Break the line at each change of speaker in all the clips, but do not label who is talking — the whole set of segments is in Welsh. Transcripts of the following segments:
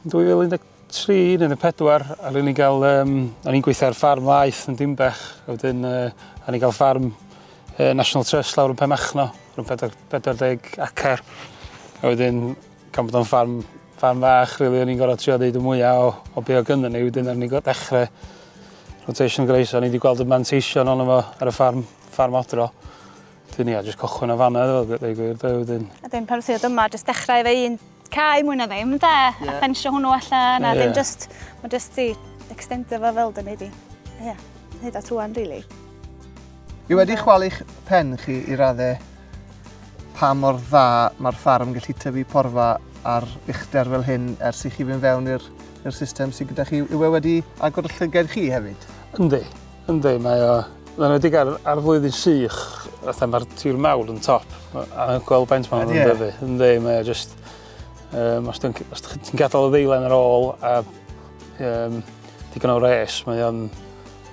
2013 neu 14, a rydyn ni gael, o'n i'n gweithio ar ffarm laeth yn Dimbech, a wedyn o'n i'n gael ffarm National Trust lawr yn Pemachno, rhwng 40 acer. A wedyn, gan bod o'n ffarm fach, rili, o'n i'n gorfod trio ddeud y mwyaf o be o gynnu ni, wedyn o'n i'n dechrau rotation Grace, o'n i wedi gweld y manteision ond efo ar y ffarm odro. Wedyn ia, jyst cochwyn o fanna, dweud gwir, wedyn.
A dyn pan wrth yma, jyst dechrau efo un cae mwy na ddim, de? A ffensio hwnnw allan, a dyn mae jyst i extendio fo fel dyn ni di. Ie, hyd at rwan, rili.
I wedi chwalu'ch pen chi i raddau pa mor dda mae'r ffarm gallu tyfu porfa ar uchder fel hyn ers i chi fynd fewn i'r system sydd gyda chi. Yw e wedi agor y llygad chi hefyd?
Yndi, mae o... Mae'n wedi ar flwyddyn sych, mae'r tir mawr yn top, a gweld baint ma'n yn dyfu. Yndi, mae o just... Os ti'n gadael y ddeilen ar ôl a digon o res, mae'n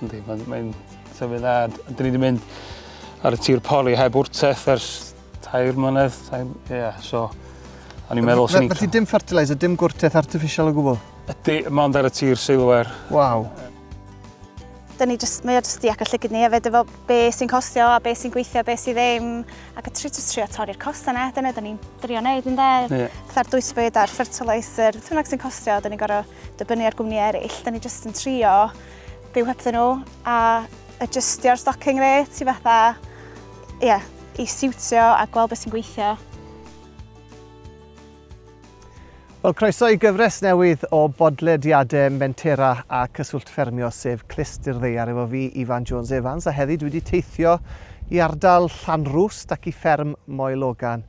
tyfu dda. Dyn ni wedi mynd ar y tir Bori heb wrteth ers 2 mlynedd. So o'n i'n meddwl sy'n...
Felly dim fertiliser, dim gwrteth artificial o gwbl?
Ydy, mae'n ar y tir seilwer.
Waw.
Mae o jyst i agor llygyd ni hefyd efo be sy'n costio a be sy'n gweithio, be sy'n ddim. Ac trio torri'r cost yna, dyna dyn ni'n drio wneud yn de. Fatha'r dwysfyd a'r fertiliser, dyna sy'n costio, dyn ni'n gorau dibynnu ar gwmni eraill. Dyn ni jyst yn trio byw hebdyn nhw a adjustio'r stocking rate i fatha, i siwtio a gweld be sy'n gweithio.
Wel, croeso i gyfres newydd o bodlediadau mentera a cyswllt ffermio sef Clust'r Ddaear efo fi, Ifan Jones Evans, a heddi dwi wedi teithio i ardal Llanrwst ac i fferm Moelogan.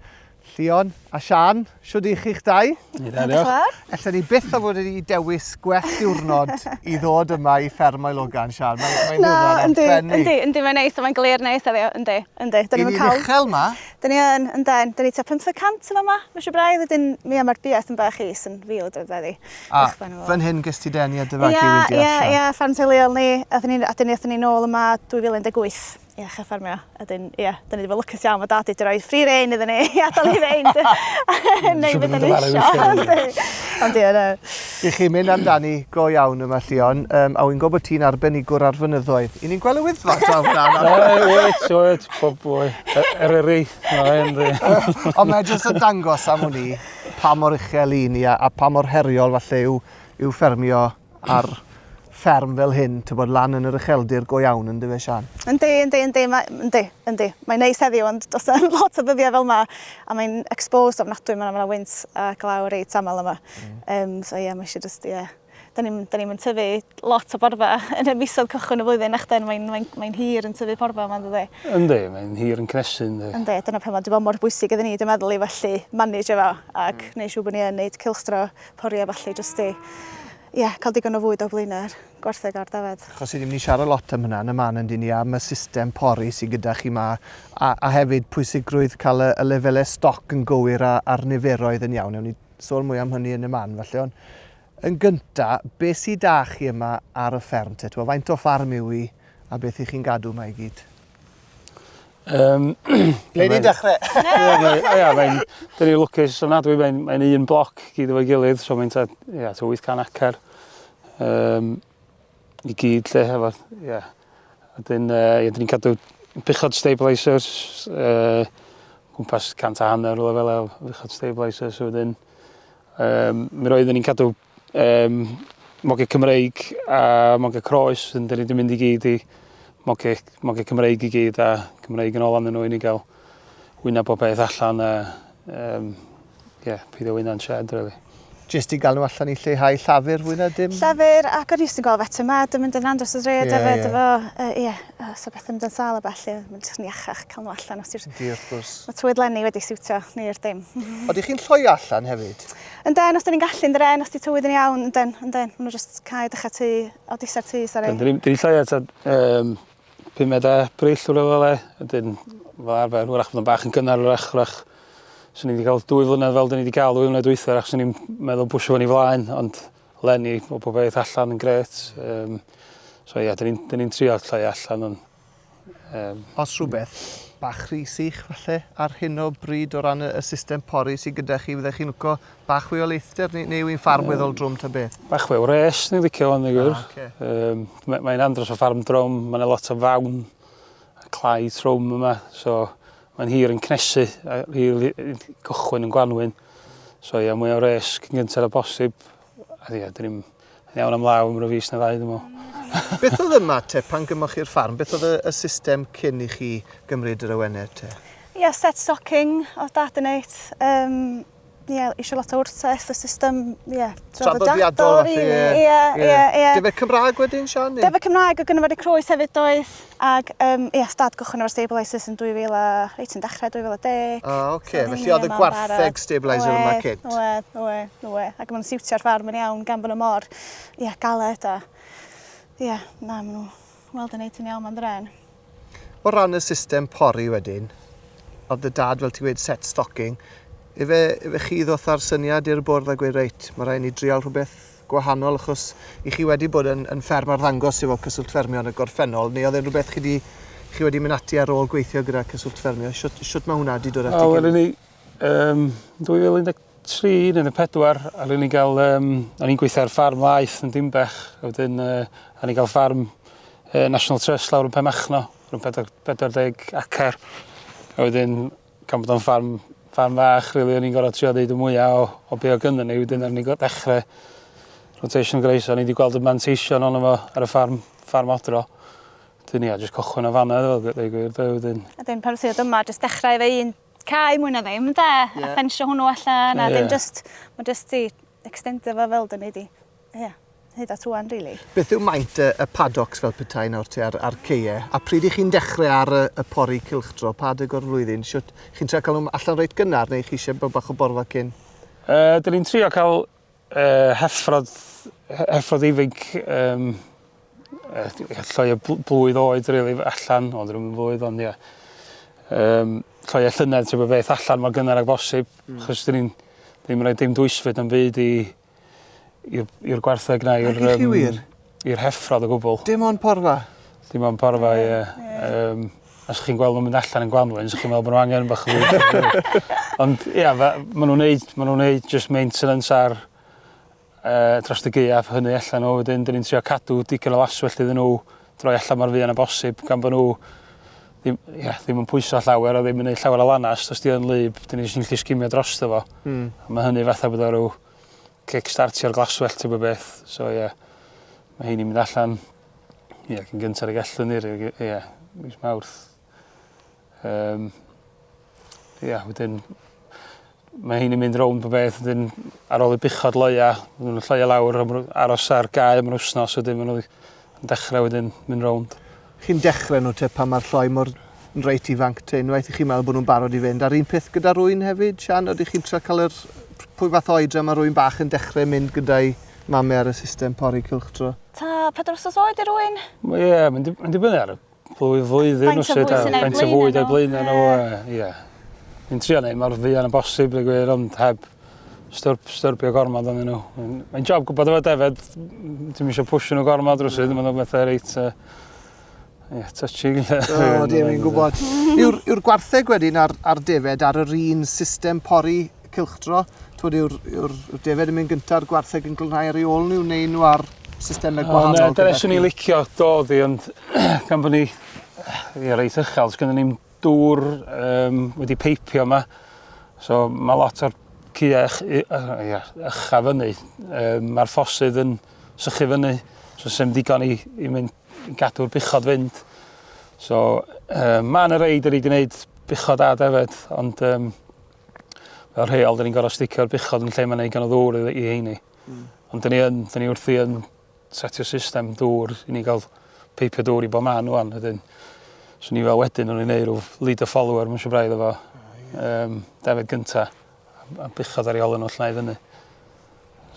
Sian a Sian, siwr i chi'ch dau?
Ni da, diolch.
Ella ni byth o fod wedi dewis gwell diwrnod i ddod yma i fferm Moelogan, Sian. Mae'n diwrnod arbennig.
Yndi, mae'n neis, mae'n glir neis heddiw, yndi.
I ni ddechrau yma?
Dyn ni tua 500 yma, mae braidd, wedyn mi am ar biaeth yn bach is yn fil o dyddi.
A fan hyn gys ti denu a dyfagu wydiad, Sian?
Ie, ffarm teuluol ni, a dyn ni nôl yma 2018. Ie, Ffermio. A dyn ni wedi bod lwcus iawn, mae dad wedi rhoi free rein iddyn ni, i adael i feint. Neu beth yn eisiau. Ond ie, no.
I chi mynd amdani go iawn yma, Sian, a wy'n gwybod ti'n arbenigwr ar fynyddoedd. I ni'n gweld y wyddfa draw fran?
Oed, bob bwy. Eryri.
Ond mae jyst yn dangos am hwnni pa mor uchel i ni a pa mor heriol falle yw ffermio ar fferm fel hyn, ty bod lan yn yr ucheldir go iawn yn dyfe, Sian?
Yndi. Mae'n neis heddiw, ond does yna lot o ddyddiau fel yma, a mae'n exposed ofnadwy, mae'n wynt a glaw reit aml yma. So ie, mae eisiau just, ie. Da ni'n tyfu lot o borfa yn y misoedd cychwyn y flwyddyn, achos mae'n hir yn tyfu porfa yma, ynddi?
Yndi, mae'n hir yn cnesu, yndi.
Yndi, dyna pan mae'n mor bwysig iddyn ni, dwi'n meddwl i felly manage efo, ac neu siw bod ni yn neud cylchdro pori a felly, just i cael digon o fwyd o blaenar gwartheg ar dafod.
Achos i ddim ni siarad lot am hynna yn y man ynddi ni am y system pori sydd gyda chi yma a hefyd pwysigrwydd cael y lefelau stoc yn gywir a'r niferoedd yn iawn. Ewn ni sôn mwy am hynny yn y man felly. Ond yn gyntaf, beth sydd da chi yma ar y fferm te? Faint o ffarm yw i a beth i chi'n gadw yma i gyd? Le ni'n dechrau?
Dyn ni'n lwcus ofnadwy, mae'n un bloc gyd efo'i gilydd, so mae'n 800 acer. I gyd lle hefo, A dyn ni'n cadw buchod stabilisers, gwmpas 150 o lefelau o buchod stabilisers. Wedyn, mi roeddwn ni'n cadw mogau Cymreig a mogau croes, dyn ni wedi mynd i gyd i mogau Cymreig i gyd a Cymreig yn ôl anyn nhw i ni gael wyna bob beth allan a peidio wyna'n shed, really.
Jyst i gael nhw allan i lleihau llafur fwy na dim?
Llafur, ac o'n i'n gweld fetu yma, dwi'n mynd yn andros o dred hefyd efo, so beth yn mynd yn sal o bellu, mynd yn iachach cael nhw allan os ti'r...
Di, wrth gwrs.
Mae tywyd lenni wedi siwtio, ni'r dim.
Oeddi chi'n lloi allan hefyd?
Ynden, os da ni'n gallu'n dren, os di tywyd yn iawn, ynden. Maen nhw jyst cael dechrau tu, o disa'r tu, sori.
Dyn ni'n lloi at 5 Ebrill o'r lefelau, ydyn fel arfer, wrach bod yn bach yn gynnar wrach. So ni wedi cael 2 flynedd fel dyn ni wedi cael 2 flynedd dwytha, achos ni'n meddwl bwysio fan i flaen, ond lenni o bob beth allan yn gret. So dyn ni'n trio llai allan.
Os rhywbeth, bach rhy sych falle ar hyn o bryd o ran y system pori sydd gyda chi? Fyddech chi'n lwco bach fwy o leithder neu yw'n ffarm weddol drwm ta beth?
Bach fwy o res, ni'n licio o'n gwir. Mae'n andros o ffarm drwm, mae'n lot o fawn a clai trwm yma, so mae'n hir yn cnesu, a hir gychwyn yn gwanwyn. So ia, mwy o res cyn gyntaf o bosib. A ia, dyn ni'n iawn am law am rhyw fis na ddau, dwi'n meddwl.
Beth oedd yma te pan gymoch chi'r ffarm? Beth oedd y system cyn i chi gymryd yr awenau te?
Ie, set stocking o dad yn neud. Ie, eisiau lot o wrtaeth, y system, ie,
traddodiadol.
Ie.
Defe Cymraeg wedyn, Sian?
Defe Cymraeg o gynnyfod y crwys hefyd doedd. Ac, ie, stad gychwyn o'r stabilisers yn 2000, reit yn dechrau 2010.
Oce, felly oedd y gwartheg stabiliser yma cynt?
Oe. Ac maen nhw'n siwtio'r ffarm yn iawn gan bod nhw mor, ie, galed a... Ie, na, maen nhw weld yn neud yn iawn ma'n dren.
O ran y system pori wedyn, oedd y dad, fel ti gweud, set stocking, efe chi ddoth ar syniad i'r bwrdd a gweud, reit, mae rhaid ni drial rhywbeth gwahanol, achos i chi wedi bod yn fferm arddangos efo cyswllt ffermio yn y gorffennol, neu oedd e'n rhywbeth chi wedi mynd ati ar ôl gweithio gyda cyswllt ffermio? Siwt mae hwnna wedi dod ati?
Wel, ni 2013 neu 2014, a ni gael, o'n i'n gweithio ar ffarm Mae Ifan yn Dimbech, a wedyn a ni gael ffarm National Trust lawr yn Pennod, rhwng 40 acre. A wedyn, gan bod o'n ffarm fach, o'n i'n gorfod trio ddeud y mwyaf o be o gynnu ni, wedyn ar ni dechrau rotation Grazing, o'n i wedi gweld y mantation ond efo ar y ffarm odro. Wedyn ia, jyst cochwyn o fanna, fel gwir, wedyn.
A dyn pan wrth yma, jyst dechrau efo un cae mwy na ddim, de? A ffensio hwnnw allan, a dim jyst, mae'n jyst i extendio fo fel dyn ni di. Ie. Hyd at rwan, rili.
Beth yw maint y paddocks fel petai nawr te ar ceie? A pryd i chi'n dechrau ar y pori cylchdro, pa dy o'r flwyddyn? Chi'n trio cael nhw allan reit gynnar neu chi eisiau bod bach o borfa cyn?
Dyn ni'n trio cael heffrodd ifig lloi o blwydd oed rili allan, ond rhywun blwydd, ond ia. Lloi o llynedd ti'n beth allan mor gynnar ag bosib, achos dyn ni'n ddim rhaid dim dwysfyd yn byd i'r gwartheg na, i'r heffrodd o gwbl.
Dim ond porfa?
Dim ond porfa, ie. Os chi'n gweld nhw'n mynd allan yn gwanwyn, so chi'n meddwl bod nhw angen bach o fwy. Ond ia, maen nhw'n neud just maintenance ar dros y gaeaf hynny allan nhw. Wedyn, dyn ni'n trio cadw digon o laswell iddyn nhw droi allan mor fuan a bosib, gan bod nhw ddim yn pwyso llawer a ddim yn neud llawer o lanast. Os di yn lyb, dyn ni'n gallu sgimio drosto fo. A mae hynny fatha bod o'r kick-startio'r glaswell ti'n bod beth. So ie, mae hynny'n mynd allan, ie, cyn gyntaf y gallwn ni'r, ie, mis Mawrth. Ie, wedyn, mae hynny'n mynd rownd bod beth, wedyn ar ôl y buchod loia, wedyn nhw'n lloia lawr, aros ar gae am yr wsnos, wedyn maen nhw'n dechrau wedyn mynd rownd.
Chi'n dechrau nhw te pan mae'r lloi mor reit ifanc te, unwaith i chi'n meddwl bod nhw'n barod i fynd. Ar un peth gyda rwy'n hefyd, Sian, oeddech chi'n trio cael pwy fath oedra mae rwy'n bach yn dechrau mynd gyda'i mamau ar y system pori cylchdro?
Ta 4 wsos oed i rwy'n?
Ie, mae'n dibynnu ar y flwyddyn. Faint o fwyd o'i blaenau nhw, ie. Ni'n trio neud mor fuan yn bosib, ond heb styrbio gormod o'n nhw. Mae'n job gwybod efo defed, ddim eisiau pwysio nhw gormod rwysyd, mae'n bethau reit touching.
O, dim yn gwybod. Yw'r gwartheg wedyn ar defed ar yr un system pori cylchdro? Yw'r defed yn mynd gyntaf gwartheg yn glynhau ar ei ôl nhw, neu nhw ar systemau gwahanol?
Dyna sy'n ni licio dod i, ond gan bod ni reit uchel, gyda ni'n dŵr wedi peipio yma. So mae lot o'r cia ucha fyny. Mae'r ffosydd yn sychu fyny, so sy'n digon i gadw'r buchod fynd. So mae'n reid wedi gwneud buchod a defed, ond fel rheol, dyn ni'n gorfod sticio'r buchod yn lle mae'n neud gan o ddŵr i heini. Ond dyn ni wrthi yn setio system dŵr i ni gael peipio dŵr i bo man wan. So ni fel wedyn o'n i'n neud rhyw lead a follower, mae'n siw braidd efo defed gynta, a buchod ar ei ôl yn oll na i fyny.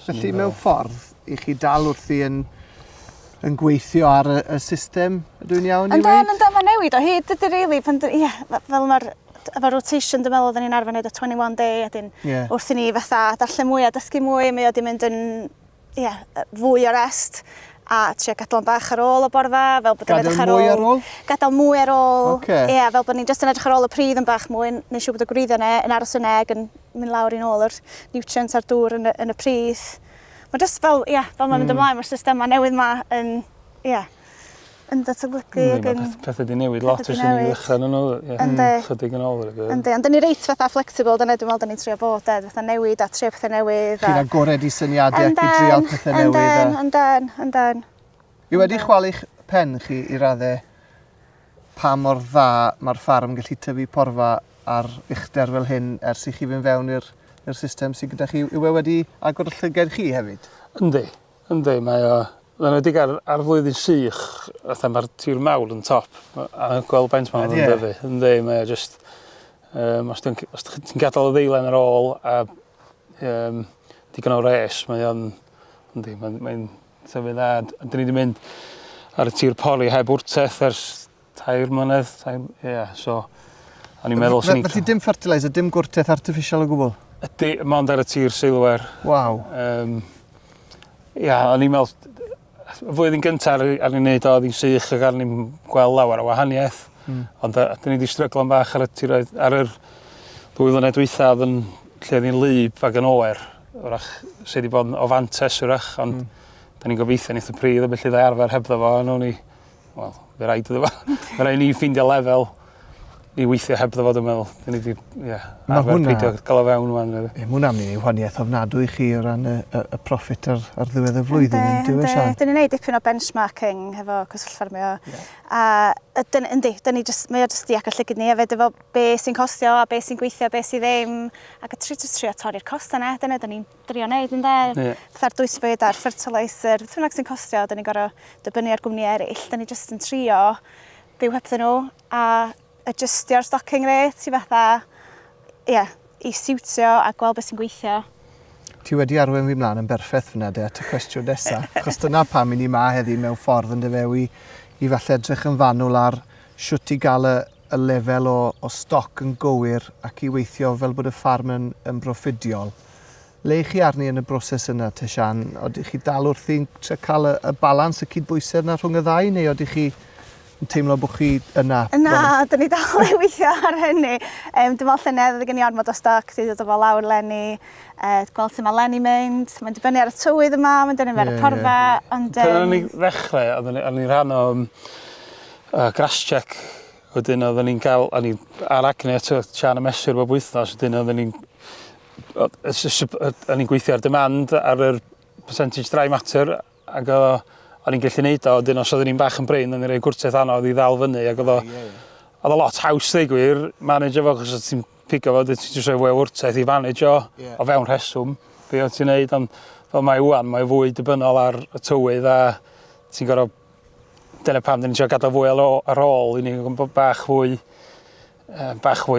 Felly mewn ffordd, i chi dal wrthi yn gweithio ar y system, ydw'n iawn i weid?
Ynddo, mae'n newid o hyd, ydy rili, fel mae'r efo rotation, dwi'n meddwl, oedden ni'n arfer wneud o 21 day, a wrth i ni fatha darllen mwy a dysgu mwy, mae o wedi mynd yn fwy o rest. a trio gadael yn bach ar ôl o borfa, fel bod yn edrych ar ôl.
Gadael mwy ar ôl?
Gadael mwy ar ôl.
Ocê.
Ie, fel bod ni'n just yn edrych ar ôl y pridd yn bach mwy, neu siw bod y gwreiddiau yn aros yn eg, yn mynd lawr i nôl yr nutrients a'r dŵr yn y pridd. Mae just fel, fel mae'n mynd ymlaen, mae'r systema newydd yma yn datblygu ac yn...
Pethau di newid lot os yn ei ddechrau nhw, chydig yn ôl.
Yndi, ond dyn ni reit fatha flexible, dyna dwi'n meddwl dyn ni'n trio bod, fatha newid a trio pethau newydd.
Chi'n agored i syniadau ac i drial pethau newydd.
Yndyn.
I wedi chwalu'ch pen chi i raddau pa mor dda mae'r ffarm gallu tyfu porfa ar uchder fel hyn ers i chi fynd fewn i'r system sydd gyda chi. Yw e wedi agor y llygad chi hefyd?
Yndi, mae o... Mae'n wedi gael ar flwyddyn sych, mae'r tir mawr yn top, a gweld baint ma'n dyfu. Yndi, mae o just... Os ti'n gadael y ddeilen ar ôl a digon o res, mae o'n... Yndi, mae'n tyfu dda. Dyn ni wedi mynd ar y tir pori heb wrteth ers 2 mlynedd. So... O'n i'n meddwl...
Felly dim fertiliser, dim gwrteth artificial o gwbl?
Ydy, mond ar y tir seilwer.
Waw.
O'n i'n meddwl... Y flwyddyn gyntaf ar ni'n neud o, oedd hi'n sych ac ar ni'n gweld lawer o wahaniaeth. Ond dyn ni wedi stryglo'n bach ar y tiroedd, ar yr 2 flynedd dwytha, lle oedd hi'n lyb ac yn oer. Wrach, sydd wedi bod o fantes wrach, ond dyn ni'n gobeithio neith y pridd o felly ddau arfer hebddo fo, a nhw'n ni, wel, fe rhaid iddo fo. Fe rhaid ni ffeindio lefel i weithio hebddo fo, dwi'n meddwl. Dyn ni wedi arfer peidio gael o fewn wan.
Mae hwnna'n mynd i wahaniaeth ofnadwy chi o ran y profit ar ddiwedd y flwyddyn.
Ynddi, dyn ni'n neud dipyn o benchmarking hefo cwsl Ffermio. A mae o jyst i agor llygyd ni hefyd efo be sy'n costio a be sy'n gweithio, be sy'n ddim. Ac a trio torri'r costa yna, dyna dyn ni'n drio neud ynddi. Fatha'r dwysfwyd a'r fertiliser, beth bynnag sy'n costio, dyn ni'n gorau dibynnu ar gwmni eraill. Dyn ni jyst yn trio byw hebdden nhw a adjustio'r stocking rate i fatha, i siwtio a gweld beth sy'n gweithio.
Ti wedi arwen fi mlaen yn berffaith fyna de at y cwestiwn nesaf. Chos dyna pam i ni ma heddi mewn ffordd yn dyfew i falle edrych yn fanwl ar siwt i gael y lefel o stoc yn gywir ac i weithio fel bod y ffarm yn proffidiol. Le chi arni yn y broses yna, te Sian? Oeddech chi dal wrthi'n cael y balans, y cydbwysedd yna rhwng y ddau, neu oeddech chi yn teimlo bod chi yna?
Na, dyn ni dal ei weithio ar hynny. Dwi'n meddwl llynedd oedd gen i ormod o stoc, di dod o fel lawr leni, gweld sut mae leni mynd, mae'n dibynnu ar y tywydd yma, mae'n dibynnu ar y porfa.
Pan o'n i ddechrau, o'n i'n rhan o grass check, wedyn oedden ni'n cael, ar acne eto Sian y mesur bob wythnos, wedyn oedden ni'n gweithio ar demand ar yr percentage dry matter, ac o'n i'n gallu neud o, wedyn os oedden ni'n bach yn brin, o'n i'n rhoi gwrtaeth anodd i ddal fyny, ac oedd o lot haws ddeu gwir, manage fo, chos ti'n pigo fo, ti'n rhoi fwy o wrtaeth i manage o fewn rheswm, be o ti'n neud, ond fel mae wan, mae fwy dibynnol ar y tywydd, a ti'n gorfod, dyna pam, dyn ni'n siarad gadael fwy ar ôl, i ni'n gwybod bach fwy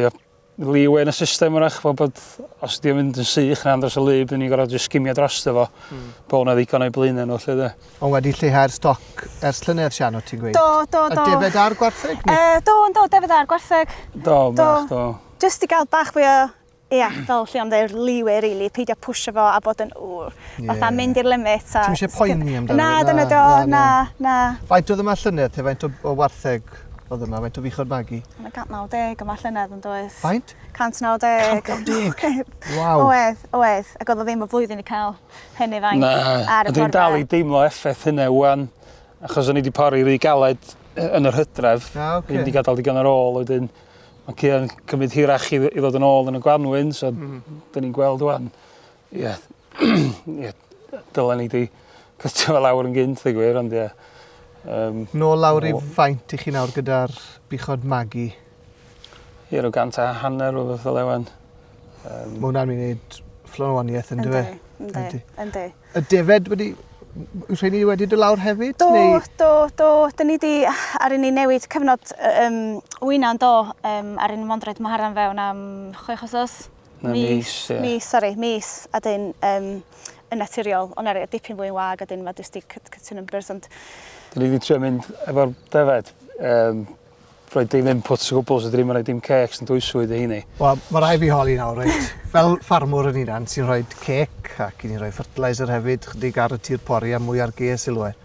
o liw yn y system wrach, fel bod os ydy'n mynd yn sych na andros o lyb, dyn ni'n gorfod just skimio dros fo, bod hwnna ddigon o'i blin nhw, lle de.
Ond wedi lleihau'r stoc ers llynedd, Sian, o ti'n gweud?
Do.
A defed ar gwartheg?
Do, defed ar gwartheg.
Do.
Just i gael bach fwy o, fel lle am ddeir liwe, rili, peidio pwysio fo a bod yn fatha mynd i'r limit.
Ti'n eisiau poeni amdano?
Na, dyna do, na.
Faint oedd yma llynedd, te faint o wartheg oedd yma, faint o fichod magi?
Yna 190 yma llynedd yn doedd.
Faint?
190.
190? Waw.
Oedd. Ac oedd o ddim o flwyddyn i cael hynny faint ar y porfa.
Dwi'n dal i deimlo effaith hynny wan, achos o'n i wedi pori rhy galed yn yr hydref. Ddim wedi gadael digon ar ôl, wedyn mae Cian cymryd hirach i ddod yn ôl yn y Gwanwyn, so dyn ni'n gweld wan. Dylen ni wedi cystio fel lawr yn gynt, ddeg gwir, ond
Nôl lawr i faint i chi nawr gyda'r bichod magi?
Rhyw 150 o beth o lewan.
Mae hwnna'n mynd i wneud fflonwaniaeth yn dyfe?
Yndi.
Y defed wedi... Yw'r rhaid ni wedi dod lawr hefyd?
Do. Dyn ni wedi ar un i newid cyfnod wyna'n do ar un mondred maharan fewn am 6 wsos. Mis. A dyn yn naturiol, ond er dipyn fwy'n wag, a dyn mae jyst i cytun numbers.
Dyn ni wedi trio mynd efo'r defed, rhoi dim inputs o gwbl, so dyn ni'n rhoi dim cecs yn dwyswyd i hynny. Wel,
mae rai fi holi nawr, reit. Fel ffarmwr yn unan sy'n rhoi cec ac i ni rhoi fertiliser hefyd, chydig ar y tir pori a mwy ar ges ilwe.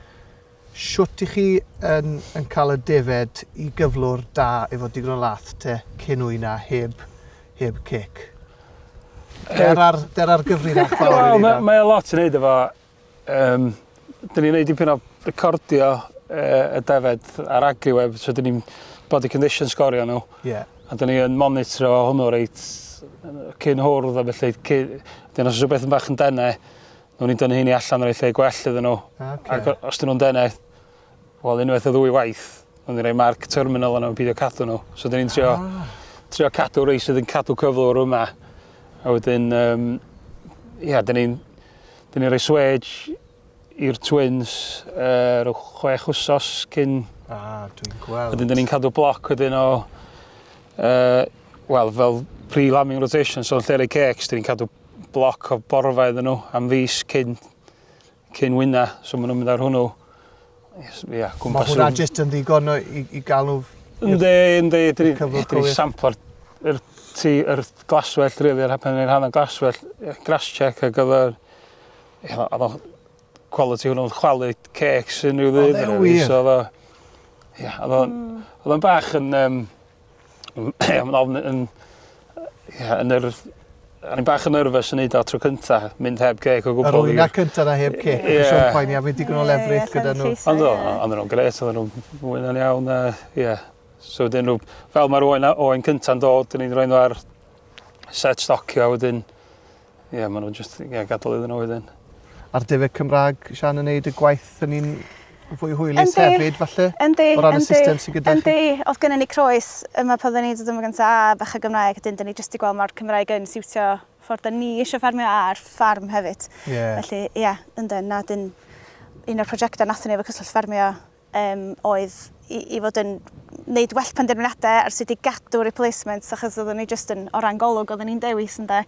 Siwt i chi yn cael y defed i gyflwr da efo digon o lath te cyn wyna heb cic? Der ar gyfrinach fawr.
Mae lot yn neud efo. Dyn ni'n neud dipyn o recordio y defed ar agriweb, so dyn ni'n body condition sgorio nhw. A dyn ni'n monitro hwnnw reit cyn hwrdd a felly. Dyn os yw'n beth yn bach yn dene, nhw'n ni'n dynnu hynny allan reit lle gwell iddyn nhw. Ac os dyn nhw'n dene, wel, unwaith o ddwy waith, nhw'n rhoi marc terminal yna yn beidio cadw nhw. So dyn ni'n trio cadw rei sydd yn cadw cyflwr yma. A wedyn, dyn ni'n rhoi swage i'r twins rhyw 6 wsos cyn.
Dwi'n gweld.
Wedyn dyn ni'n cadw bloc wedyn o, fel pre-lambing rotation, so yn lle rei cakes, dyn ni'n cadw bloc o borfa iddyn nhw am fis cyn wyna, so maen nhw'n mynd ar hwnnw.
Mae hwnna jyst yn ddigon i gael nhw...
Ynddi, dyn ni'n samplo'r glaswell, rili, ar hapen ni'n rhan o glaswell, grass check, ac oedd o quality hwnnw'n chwalu cakes yn rhyw ddydd.
Oedd e wir?
Oedd o'n bach yn... O'n i'n bach yn nerfus yn neud o tro cynta, mynd heb cake o gwbl.
Yr wyna cynta na heb cake, sio'n poeni a fynd digon o lefrith gyda nhw.
Ond nhw'n gret, oedd nhw'n mwy na'n iawn. So wedyn nhw, fel mae'r oen cynta'n dod, dyn ni'n rhoi nhw ar set stocio a wedyn, maen nhw'n just gadael iddyn nhw wedyn.
Ar defyd Cymraeg, Sian, yn neud y gwaith yn un fwy hwylus hefyd, falle? O ran y system sy'n gyda chi?
Yndi, oedd gennym ni croes yma pan oedden ni'n dod yma gynta bach y Gymraeg, dyn ni jyst i gweld mae'r Cymraeg yn siwtio ffordd ni eisiau ffermio ar ffarm hefyd. Felly, yndyn, na, un o'r prosiectau nathon ni efo cyswllt ffermio oedd i fod yn wneud well penderfyniadau ar sut i gadw replacements, achos oedden ni jyst yn o ran golwg oedden ni'n dewis ynde.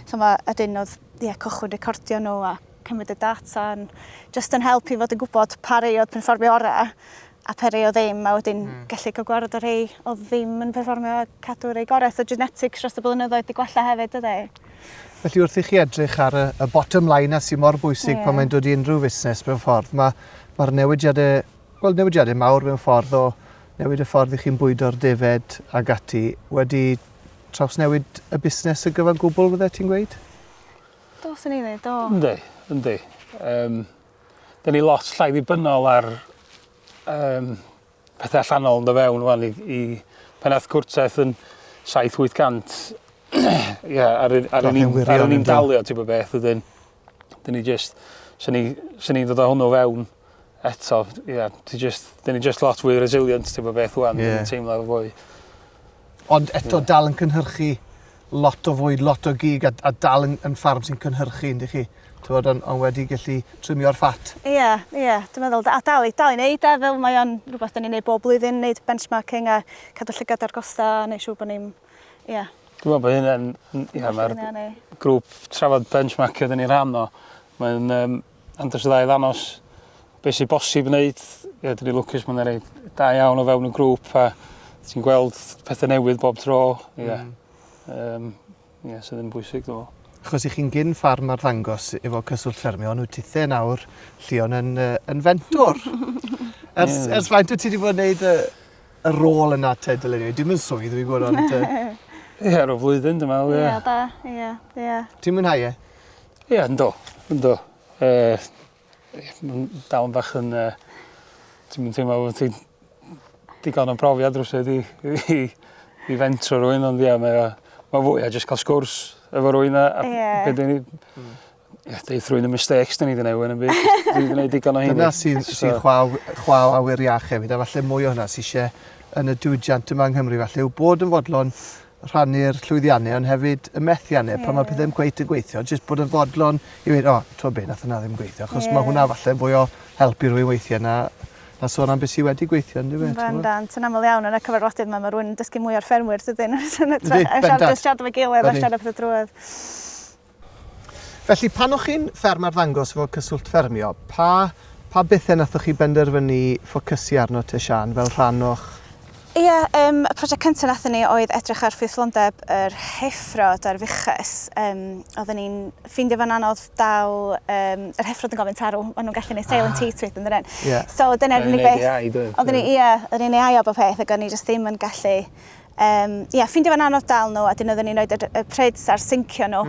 So ydyn oedd cychwyn recordio nhw a cymryd y data, jyst yn helpu fod yn gwybod pa rei oedd perfformio orau a pa rei o ddim, a wedyn gallu cael gwared o rei o ddim yn perfformio a cadw rei gorau. So genetics dros y blynyddoedd di gwella hefyd, ydy.
Felly wrth i chi edrych ar y bottom line a sy'n mor bwysig pan mae'n dod i unrhyw fusnes mewn ffordd, mae'r newidiadau mawr mewn ffordd o newid y ffordd i chi'n bwydo'r defed ag ati wedi trawsnewid y busnes y gyfan gwbl, fydde ti'n gweud?
Do, sy'n ei ddweud, do.
Yndi. Da ni lot llai ddibynnol ar pethau allanol yn dod fewn i pennaeth cwrtaeth yn 700-800 ar un i'n dalio ti'n bod beth ydyn. Da ni just, sy'n ni'n dod o hwnnw fewn eto, da ni just lot fwy resilient ti'n bod beth wan, da ni'n teimlo efo fwy.
Ond eto dal yn cynhyrchu lot o fwyd, lot o gig a dal yn ffarm sy'n cynhyrchu, ynddi chi? Ond wedi gallu trymio'r ffat.
Dwi'n meddwl, a dal i wneud fel mae o'n rhywbeth da ni'n neud bob blwyddyn, neud benchmarking a cadw llygad ar gosta, neu siw bod ni'n, Dwi'n
meddwl bod hynny'n, mae'r grŵp trafod benchmarkio da ni'n rhan o. Mae'n andros o dda i ddanos beth sy'n bosib wneud. Dyn ni'n lwcus mae'n rhaid da iawn o fewn y grŵp a ti'n gweld pethau newydd bob tro. Sydd yn bwysig, dwi'n meddwl.
Achos i chi'n gyn ffarm ar ddangos efo cyswllt ffermio, nhw tithau nawr Llion yn fentwr. Ers faint wyt ti wedi bod yn gwneud y rôl yna te dylunio? Dwi'n mynd swydd, dwi'n gwybod, ond...
Ar o flwyddyn, dwi'n meddwl,
Ti'n mwynhau e?
Ynddo. Dal yn bach yn... Ti'n mynd teimlo bod ti'n digon o brofiad rwysyd i fentro rwy'n, ond mae fwy a jyst cael sgwrs efo rwy'n a beth dyn ni... Deith rwy'n y mistakes dyn ni wedi newid yn byd. Dyn ni wedi gwneud digon o hynny.
Dyna sy'n chwaw awyr iach hefyd, a falle mwy o hynna sy'n eisiau yn y diwydiant yma yng Nghymru, falle yw bod yn fodlon rhannu'r llwyddiannau, ond hefyd y methiannau, pan mae pethau'n gweithio yn gweithio, jyst bod yn fodlon i weid, ti'n be, nath yna ddim gweithio, achos mae hwnna falle fwy o helpu rwy'n weithio na sôn am beth sydd wedi gweithio, ynddi fe?
Bendant, yn aml iawn yn y cyfarfodydd yma, mae rhywun yn dysgu mwy o'r ffermwyr, dydyn. Siarad efo gilydd a siarad efo drwedd.
Felly, pan o'ch chi'n fferm ar ddangos efo cyswllt ffermio, pa bethau nathoch chi benderfynu ffocysu arno te Sian fel rhan o'ch
Ie, y prosiect cyntaf nathon ni oedd edrych ar ffyddlondeb yr heffrod a'r fyches. Oedden ni'n ffeindio fan anodd dal yr heffrod yn gofyn tarw, ond nhw'n gallu gwneud silent treatment yn dyn. So dyna yr unig beth. Oedden ni'n ei o bob peth, ac o'n ni jyst ddim yn gallu ffeindio fan anodd dal nhw, a dyn oedden ni'n rhoi y prids ar syncio nhw.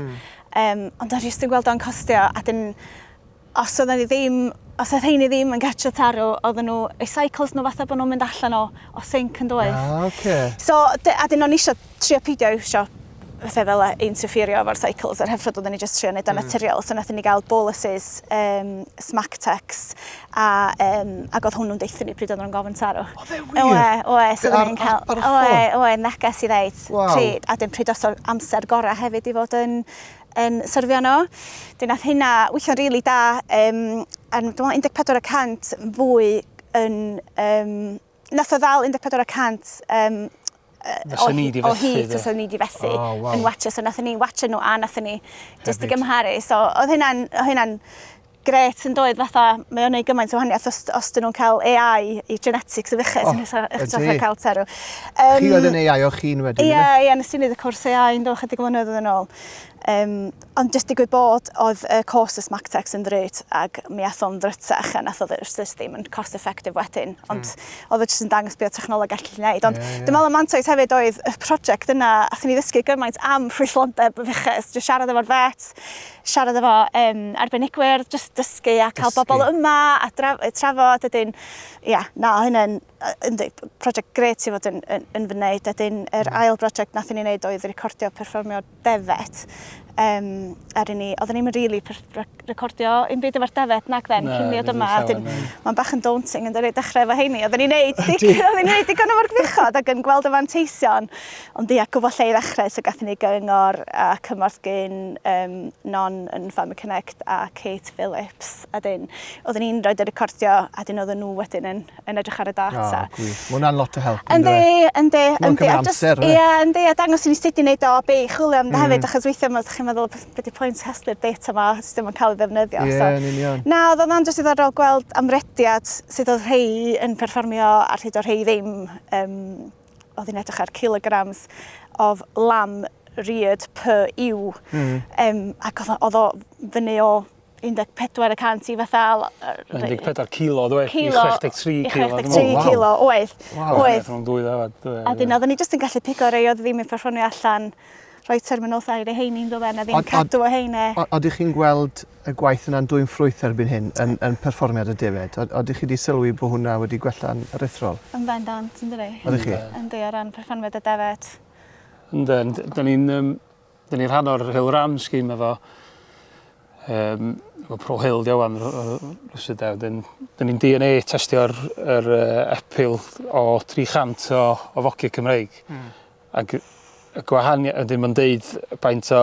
Ond o'n jyst yn gweld o'n costio, a dyn os oedd heini ddim yn gatio tarw, oedden nhw, eu cycles nhw fatha bod nhw'n mynd allan o sync yn doedd. So, a dyn nhw'n eisiau trio peidio iwsio fatha fel interferio efo'r cycles, yr heffrod oedden ni jyst trio wneud o'n naturiol, so nathon ni gael boluses, smactex, ac oedd hwnnw'n deithio ni pryd oedden nhw'n gofyn tarw.
O, fe wir?
Oe, so oedden ni'n cael, neges i ddeud, pryd, a dyn pryd os o'r amser gorau hefyd i fod yn syrfio nhw. Dyn nath hynna weithio'n rili da, dwi'n meddwl 14% fwy yn... nath o ddal 14% o hyd os o'n ni di fethu yn watcha, so nathon ni watcha nhw a nathon ni jyst i gymharu. So oedd hynna'n gret yn doedd fatha, mae o'n ei gymaint o wahaniaeth os dyn nhw'n cael AI i genetics y fyches yn eich cael tarw.
Chi oedd yn AI o chi'n wedyn?
Ie, nes i wneud y cwrs AI yn do chydig flynyddoedd yn ôl. Ond jyst digwydd bod oedd y cost y smactex yn ddrud ac mi ath o'n ddrytach a nath oedd yr system yn cost effective wedyn. Ond oedd o jyst yn dangos beth technoleg gallu gwneud. Ond dwi'n meddwl y mantais hefyd oedd y prosiect yna, athyn ni ddysgu gymaint am ffrwythlondeb y fyches, jyst siarad efo'r vet, siarad efo arbenigwyr, jyst dysgu a cael bobl yma a trafod. Ydyn, hynny'n prosiect gret i fod yn fy wneud. Ydyn, yr ail prosiect nathon ni wneud oedd recordio perfformio defet. Oedden ni'n rili recordio un byd efo'r defet nag then, cyn mi oedd yma. Mae'n bach yn daunting yn dechrau efo heini. Oedden ni'n neud digon o'r gwychod ac yn gweld y fanteision. Ond gwybod lle i ddechrau, so gathon ni gyngor a cymorth gyn Non yn Ffermio Connect a Kate Phillips. Oedden ni'n rhoi y recordio a dyn oedden nhw wedyn yn edrych ar y data.
Mae hwnna'n lot o help.
Yndi.
Mae'n cymryd amser.
Yndi, a dangos i ni sut i wneud o be i chwilio am hefyd, achos weithio chi'n meddwl beth yw pwynt heslu'r data yma, sydd ddim yn cael ei ddefnyddio.
Yn union.
Na, oedd o'n jyst ddiddorol gweld amrediad sydd oedd rhai yn perfformio a rhyd o rhai ddim. Oedd hi'n edrych ar kilograms o lamb reared per ewe. Ac oedd o fyny o 14% i fatha...
14 kilo, dwi? I 63 kilo.
63 kilo, oedd.
Oedd.
A dyn, oedden ni jyst yn gallu pigo rei oedd ddim yn perfformio allan rhoi terminothau i heini'n dod a ddim cadw o heine.
Oeddech chi'n gweld y gwaith yna'n dwy'n ffrwyth erbyn hyn yn perfformiad y defed? Oeddech chi wedi sylwi bod hwnna wedi gwella'n aruthrol?
Yn bendant, yn dwi.
Oeddech chi?
Yndi, o ran perfformiad y defed.
Ynddi, da ni'n rhan o'r Hill Ram scheme efo Pro Hill Iawn rwysyd da ni'n DNA testio'r epil o 300 o foci Cymreig. Ac y gwahaniaeth, ydyn nhw'n deud baint o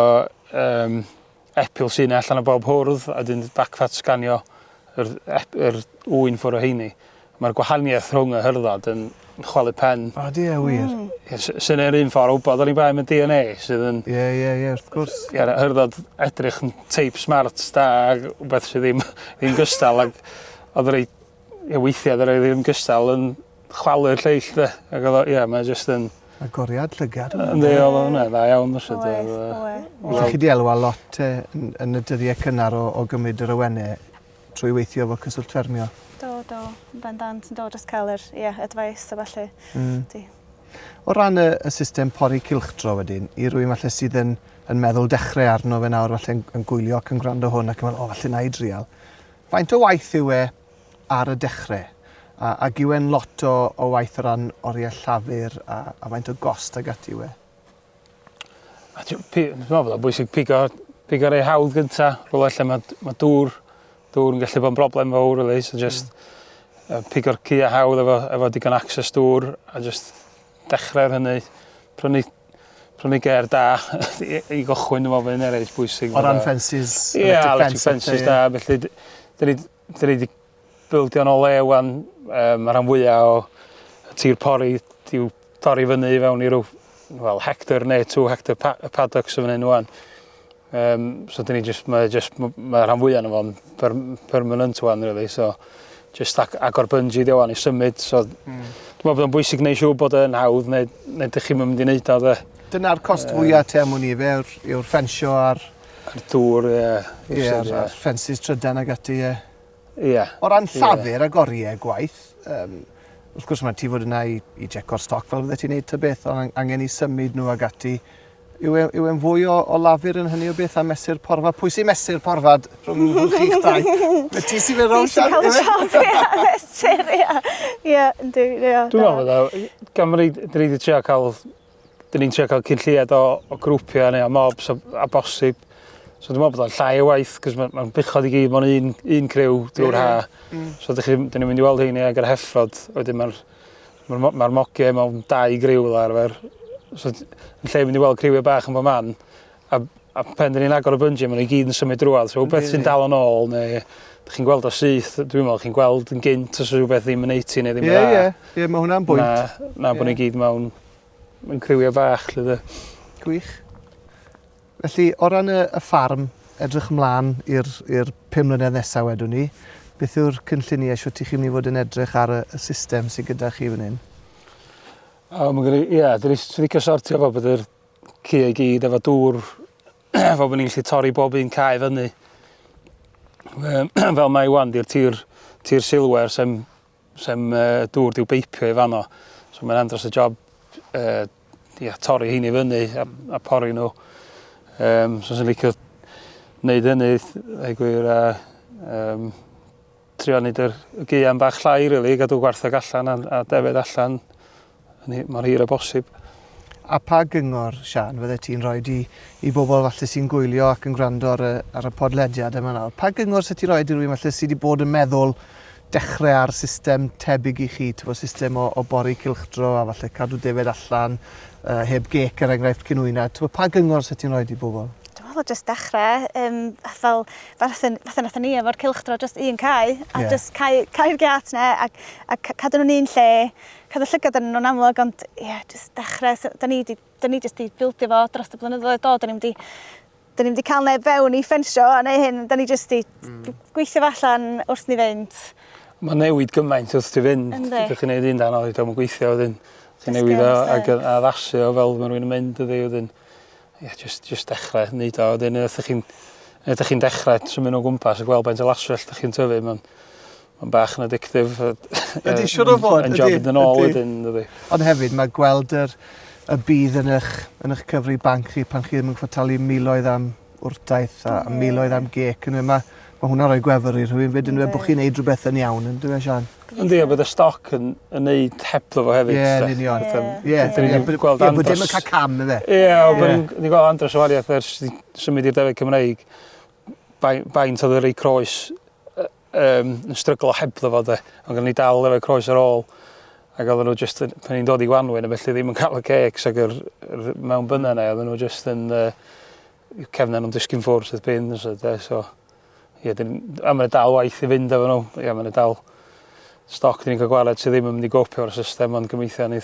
epil sy'n allan o bob hwrdd, a dyn backfat sganio yr ŵyn ffwr o heini. Mae'r gwahaniaeth rhwng y hyrdod yn chwalu pen.
O, di e wir?
Sy'n yr un ffordd wybod, o'n i'n baem y DNA sydd yn...
Ie, wrth gwrs.
Hyrdod edrych yn teip smart da, rhywbeth sydd ddim gystal, ac oedd rei weithiau ddim gystal yn chwalu'r lleill, de. Ac oedd, mae'n jyst yn...
Agoriad llygad.
Ynddi, oedd hwnna, dda iawn.
Ydych chi wedi elwa lot yn y dyddiau cynnar o gymryd yr awennau trwy weithio efo cyswllt ffermio?
Do, bendant, yn dod dros cael yr advice a falle.
O ran y system pori cilchdro wedyn, i rwy'n falle sydd yn meddwl dechrau arno fe nawr falle yn gwylio ac yn gwrando hwn ac yn meddwl, falle na i drial. Faint o waith yw e ar y dechrau? Ac yw e'n lot o waith o ran oriau llafur a faint o gost ag ati yw e?
Dwi'n meddwl bod bwysig pigo'r ei hawdd gyntaf, rhywle lle mae dŵr yn gallu bod yn broblem fawr, so just pigo'r cia hawdd efo digon access dŵr a just dechrau ar hynny, prynu ger da i gochwyn efo fe'n eraill bwysig.
O ran fences?
Ie, electric fences da, felly dyn ni wedi bildio'n o lew mae'r rhan fwyaf o tir pori i'w torri fyny i fewn i rhyw hectar neu 2 hectar paddocks o fyny nhw. So mae'r rhan fwyaf nhw fo'n permanent wan, really. So just agor bungee di wan i symud. So Dwi'n meddwl bod o'n bwysig gwneud siŵr bod yn hawdd, neu ydych chi'n mynd i wneud o, de.
Dyna'r cost fwyaf te am hwn i fe, yw'r ffensio ar
dŵr,
a'r ffensys trydan ag ati,
Ie.
O ran llafur ag oriau gwaith, wrth gwrs mae ti fod yna i jeco'r stoc fel fydde ti'n neud ta beth, ond angen i symud nhw ag ati. Yw e'n fwy o lafur yn hynny o beth a mesur porfa? Pwy sy'n mesur porfad rhwng chi'ch dau? Mae ti sy'n feddwl
Sian? Fi sy'n cael y job, ie, mesur, ie. Ie, ynddi, ie.
Dwi'n meddwl bod Gymru, dyn ni'n trio cael cynlliad o grwpiau neu o mobs a bosib. So dwi'n meddwl bod o'n llai o waith, cos mae'n bychod i gyd mewn un criw drwy'r ha. So dyn ni'n mynd i weld heini ag yr heffrod, wedyn mae'r mogiau mewn 2 griw fel arfer. So yn lle mynd i weld criwiau bach yn bod man, a pen dyn ni'n agor y bungee, maen nhw i gyd yn symud drwad. So rhywbeth sy'n dal yn ôl, neu ydych chi'n gweld o syth, dwi'n meddwl chi'n gweld yn gynt os rhywbeth ddim yn 80 neu ddim yn dda.
Ie, mae hwnna'n bwynt.
Na bod ni gyd mewn criwiau bach.
Gwych. Felly, o ran y ffarm, edrych ymlaen i'r 5 mlynedd nesaf wedwn ni, beth yw'r cynlluniau sio ti chi'n mynd i fod yn edrych ar y system sydd gyda chi fan hyn?
Dyn ni'n licio sortio fo bod yr cia i gyd efo dŵr, fo bod ni'n gallu torri bob un cae fyny. Fel mae wan, di'r tir silwer sem dŵr di'w beipio i fanno. So mae'n andros y job torri hyn i fyny a pori nhw. So sy'n licio wneud hynny, trio wneud y gian bach llai, really, gadw gwartheg allan a defyd allan mor hir a bosib.
A pa gyngor, Sian, fydde ti'n rhoi i bobl falle sy'n gwylio ac yn gwrando ar y podlediad yma nawr? Pa gyngor sy'n ti'n rhoi i rhywun falle sydd wedi bod yn meddwl dechrau ar system tebyg i chi, system o bori cylchdro a falle cadw defyd allan, heb gec er enghraifft cynwyna. Pa gyngor sy'n ti'n rhoi i bobl?
Dwi'n meddwl jyst dechrau, fel fatha nathon ni efo'r cylchdro, jyst un cae, a jyst cae'r giat na, a cadw nhw'n un lle, cadw llygad yn nhw'n amlwg, ond jyst dechrau, da ni jyst i bildio fo dros y blynyddoedd do, da ni wedi cael neb fewn i ffensio a neu hyn, da ni jyst i gweithio fo allan wrth ni fynd.
Mae'n newid gymaint wrth ti fynd, ydych chi'n neud un dan o, dwi'n gweithio wedyn, chi'n newid o a addasu o fel mae rhywun yn mynd ydi wedyn. Just dechrau wneud o, wedyn ydych chi'n dechrau symud o gwmpas a gweld baint o laswell ydych chi'n tyfu, mae'n bach yn addictif.
Ydy, siwr o fod,
yn job yn ôl wedyn, ydy.
Ond hefyd, mae gweld y bydd yn eich cyfri banc chi pan chi ddim yn ffordd talu miloedd am wrtaith a miloedd am gec. Mae hwnna'n rhoi gwefr i rhywun fyd yn dweud bod chi'n neud rhywbeth yn iawn, yn dweud, Sian?
Yndi, a bydd y stoc yn neud hebddo fo hefyd.
Ie, yn union. Bod dim yn cael cam, efe.
Ie, ni'n gweld andros o wariaeth ers symud i'r defyd Cymreig. Baint oedd yr ei croes yn stryglo hebddo fo, de. Ond gan ni dal efo croes ar ôl. Ac oedden nhw jyst, pan ni'n dod i Gwanwyn, a felly ddim yn cael y cecs ac mewn bynnau na, oedden nhw jyst yn cefna nhw'n disgyn ffwrdd sydd bins, so... Ie, a mae'n dal waith i fynd efo nhw. Ie, mae'n dal stoc dyn ni'n cael gwared sydd ddim yn mynd i gopio o'r system, ond gobeithio nid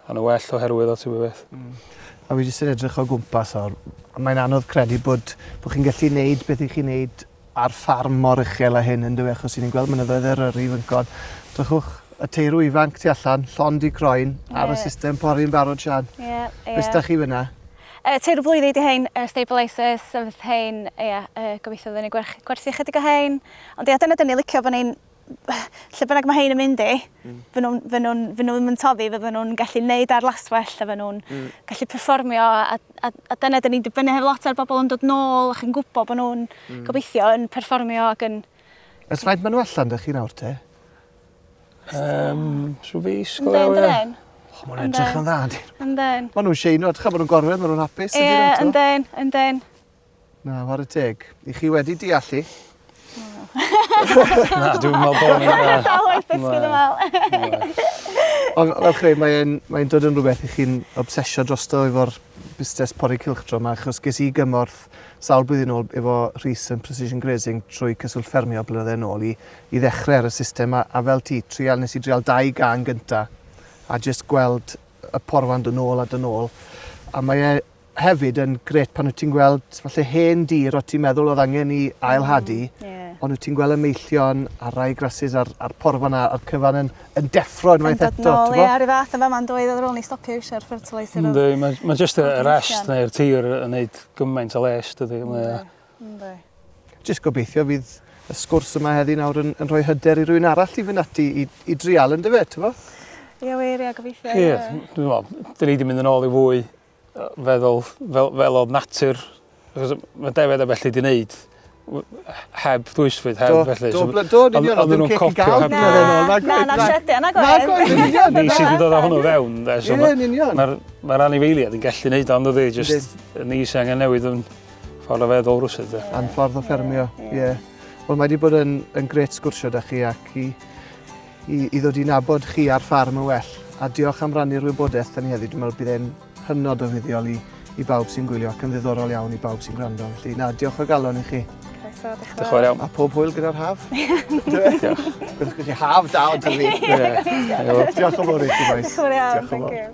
yn y well oherwydd o ti'n beth.
A fi jyst yn edrych o gwmpas o'r... Mae'n anodd credu bod chi'n gallu neud beth i chi'n neud ar ffarm mor uchel a hyn yn dweud, achos ni'n gweld mynyddoedd eryri fyncod. Drychwch y teirw ifanc tu allan, llond i croen, ar y system pori'n barod, Sian. Beth ydych chi fyna?
Teirw blwyddyn di hyn, stabilisers, fydd hyn, gobeithio fydden ni gwerthu chydig o hyn. Ond dyna dyn ni licio fod ni'n, lle bynnag mae hyn yn mynd i, fy nhw'n yn toddi, fydden nhw'n gallu neud ar laswell, a fydden nhw'n gallu perfformio, a dyna dyn ni'n dibynnu hefyd lot ar bobl yn dod nôl, ac yn gwybod bod nhw'n gobeithio yn perfformio ac yn...
Ys faint maen nhw allan dych chi nawr te?
Rhyw fis, go iawn.
Mae'n edrych yn dda, di.
Yndyn.
Maen nhw'n sheino, edrych bod nhw'n gorfod, maen nhw'n hapus.
Yndyn.
Na, war y teg. I chi wedi deallu?
Na, dwi'n meddwl bod ni'n...
Dalwaith dysgu dy fel.
Ond fel chreu, mae'n dod yn rhywbeth i chi'n obsesio drosto efo'r busnes pori cylchdro yma, achos ges i gymorth sawl blwyddyn ôl efo Rhys yn Precision Grazing trwy cyswllt Ffermio blynyddoedd yn ôl i ddechrau ar y system, a fel ti, nes i drial 2 gang gyntaf, a jyst gweld y porfan dyn ôl a dyn ôl. A mae hefyd yn gret pan wyt ti'n gweld falle hen dir o ti'n meddwl oedd angen i ailhadu, Ond wyt ti'n gweld y meillion a rai grasys a'r porfa na, a'r cyfan yn deffro unwaith eto.
Yn dod nôl, ie, ar y fath yma, mae'n dweud ar ôl ni stopio iwsio'r fertilizer.
Ynddi, mae jyst y rest neu'r tir yn neud gymaint o les, dydy.
Ynddi.
Jyst gobeithio fydd y sgwrs yma heddi nawr yn rhoi hyder i rywun arall i fynd ati i drial yn dyfed, ti'n fo?
Ie, wir, ie, gobeithio.
Ie, dwi'n meddwl, dyn ni wedi mynd yn ôl i fwy feddwl fel oedd natur. Mae defed a felly wedi wneud heb ddwysfyd, heb felly.
Do, oedd nhw'n copio heb
Na, siedio, na goedd.
Ni sydd wedi dod â hwnnw fewn.
Ie,
Mae'r anifeiliad yn gallu wneud ond ydy, jyst ni sy'n angen newid yn ffordd o feddwl rwsyd.
Anffordd o ffermio, ie. Wel, mae wedi bod yn gret sgwrsio da chi ac i ddod i nabod chi ar ffarm yn well. A diolch am rannu'r wybodaeth da ni heddi. Dwi'n meddwl bydd e'n hynod o fuddiol i bawb sy'n gwylio ac yn ddiddorol iawn i bawb sy'n gwrando. Felly, na, diolch o galon i chi.
Diolch
yn fawr iawn.
A pob hwyl gyda'r haf. Diolch. Byddwch chi haf da o dyfu. Diolch o fawr i chi, boes.
Diolch yn fawr iawn, thank you.